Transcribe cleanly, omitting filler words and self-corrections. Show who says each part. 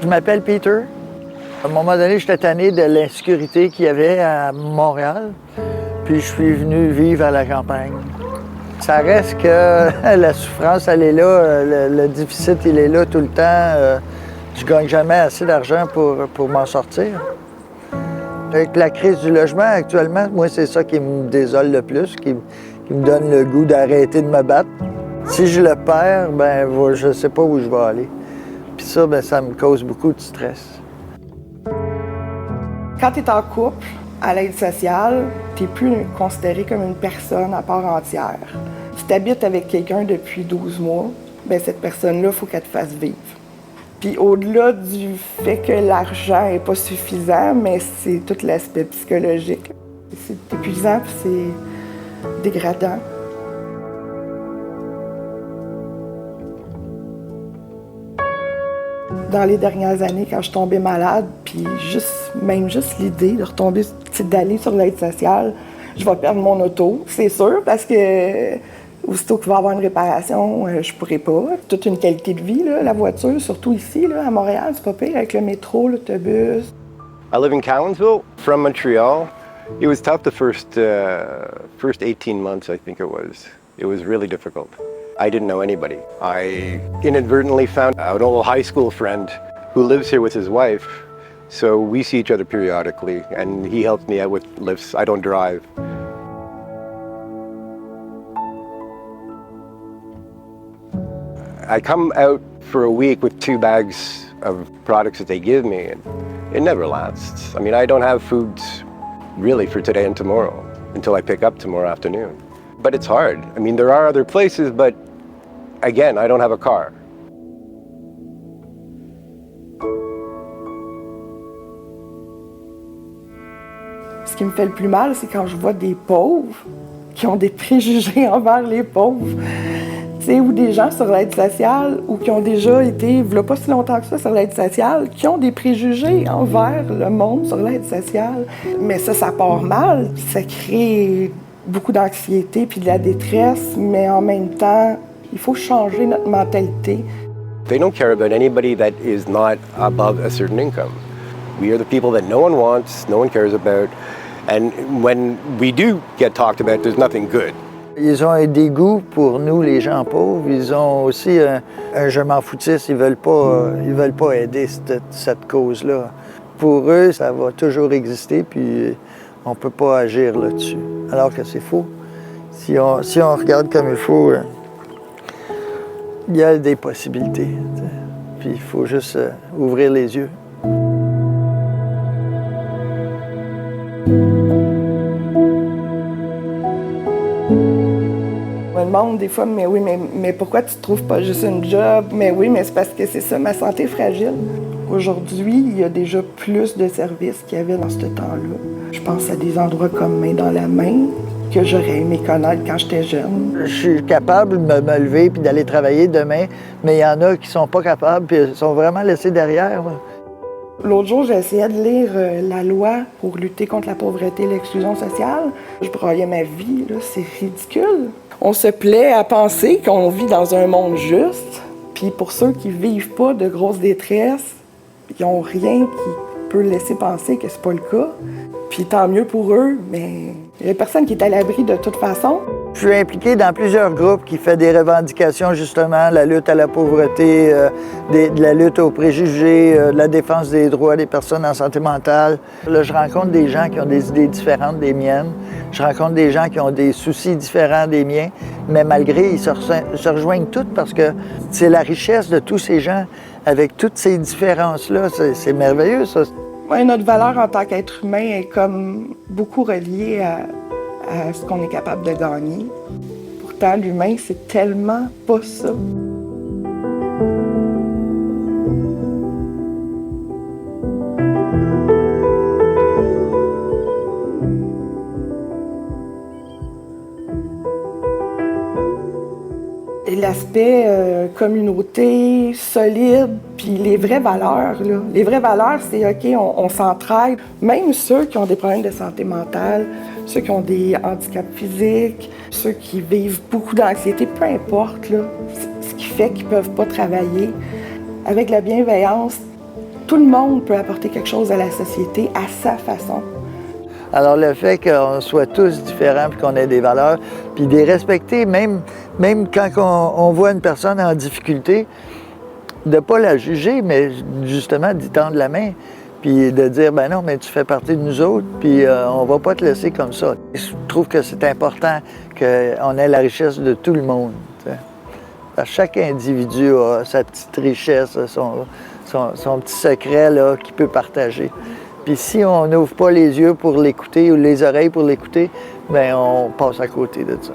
Speaker 1: Je m'appelle Peter. À un moment donné, j'étais tanné de l'insécurité qu'il y avait à Montréal, puis je suis venu vivre à la campagne. Ça reste que la souffrance, elle est là, le déficit, il est là tout le temps. Je gagne jamais assez d'argent pour m'en sortir. Avec la crise du logement actuellement, moi, c'est ça qui me désole le plus, qui me donne le goût d'arrêter de me battre. Si je le perds, ben je ne sais pas où je vais aller. Puis ça, ben, ça me cause beaucoup de stress.
Speaker 2: Quand tu es en couple, à l'aide sociale, tu n'es plus considéré comme une personne à part entière. Si tu habites avec quelqu'un depuis 12 mois, ben cette personne-là, il faut qu'elle te fasse vivre. Puis au-delà du fait que l'argent n'est pas suffisant, mais c'est tout l'aspect psychologique. C'est épuisant puis c'est dégradant. Dans les dernières années, quand je tombais malade, puis même juste l'idée de retomber, d'aller sur l'aide sociale, je vais perdre mon auto, c'est sûr, parce que aussitôt qu'il va y avoir une réparation, je pourrais pas. Toute une qualité de vie, là, la voiture, surtout ici, là, à Montréal, c'est pas pire, avec le métro, l'autobus.
Speaker 3: I live in Cowansville, from Montreal. It was tough the first 18 months, I think it was. It was really difficult. I didn't know anybody. I inadvertently found an old high school friend who lives here with his wife. So we see each other periodically, and he helps me out with lifts. I don't drive. I come out for a week with 2 bags of products that they give me, and it never lasts. I mean, I don't have food really for today and tomorrow until I pick up tomorrow afternoon. But it's hard. I mean, there are other places, but again, I don't have a car.
Speaker 2: Ce qui me fait le plus mal, c'est quand je vois des pauvres qui ont des préjugés envers les pauvres. Ou des gens sur l'aide sociale ou qui ont déjà été, il n'y a pas si longtemps que ça, sur l'aide sociale, qui ont des préjugés envers le monde sur l'aide sociale. Mais ça part mal, ça crée beaucoup d'anxiété puis de la détresse, mais en même temps, il faut changer notre mentalité.
Speaker 3: They don't care about anybody that is not above a certain income. We are the people that no one wants, no one cares about, and when we do get talked about, there's nothing good.
Speaker 1: Ils ont un dégoût pour nous, les gens pauvres. Ils ont aussi un je m'en foutiste. Ils veulent pas aider cette cause-là. Pour eux, ça va toujours exister, puis on ne peut pas agir là-dessus. Alors que c'est faux. Si on regarde comme il faut, il y a des possibilités. Puis il faut juste ouvrir les yeux.
Speaker 2: Je me demande des fois, mais pourquoi tu ne trouves pas juste une job? Mais oui, mais c'est parce que c'est ça, ma santé est fragile. Aujourd'hui, il y a déjà plus de services qu'il y avait dans ce temps-là. Je pense à des endroits comme Main dans la main, que j'aurais aimé connaître quand j'étais jeune.
Speaker 1: Je suis capable de me lever et d'aller travailler demain, mais il y en a qui ne sont pas capables et sont vraiment laissés derrière. Là.
Speaker 2: L'autre jour, j'essayais de lire la loi pour lutter contre la pauvreté et l'exclusion sociale. Je broyais ma vie, là, c'est ridicule. On se plaît à penser qu'on vit dans un monde juste, puis pour ceux qui vivent pas de grosses détresses, ils n'ont rien qui peut laisser penser que c'est pas le cas. Puis tant mieux pour eux, mais il y a personne qui est à l'abri de toute façon.
Speaker 1: Je suis impliqué dans plusieurs groupes qui font des revendications, justement, la lutte à la pauvreté, de la lutte aux préjugés, de la défense des droits des personnes en santé mentale. Là, je rencontre des gens qui ont des idées différentes des miennes. Je rencontre des gens qui ont des soucis différents des miens, mais malgré, ils se rejoignent toutes parce que c'est la richesse de tous ces gens avec toutes ces différences-là. C'est merveilleux, ça.
Speaker 2: Oui, notre valeur en tant qu'être humain est comme beaucoup reliée à ce qu'on est capable de gagner. Pourtant, l'humain, c'est tellement pas ça. L'aspect communauté, solide, puis les vraies valeurs. Là. Les vraies valeurs, c'est OK, on s'entraide. Même ceux qui ont des problèmes de santé mentale, ceux qui ont des handicaps physiques, ceux qui vivent beaucoup d'anxiété, peu importe, là, ce qui fait qu'ils ne peuvent pas travailler. Avec la bienveillance, Tout le monde peut apporter quelque chose à la société à sa façon.
Speaker 1: Alors le fait qu'on soit tous différents puis qu'on ait des valeurs, puis de les respecter, même quand on voit une personne en difficulté, de ne pas la juger, mais justement d'y tendre la main, puis de dire, ben non, mais tu fais partie de nous autres, puis on va pas te laisser comme ça. Je trouve que c'est important qu'on ait la richesse de tout le monde. Parce que chaque individu a sa petite richesse, son petit secret là, qu'il peut partager. Puis si on n'ouvre pas les yeux pour l'écouter ou les oreilles pour l'écouter, bien on passe à côté de ça.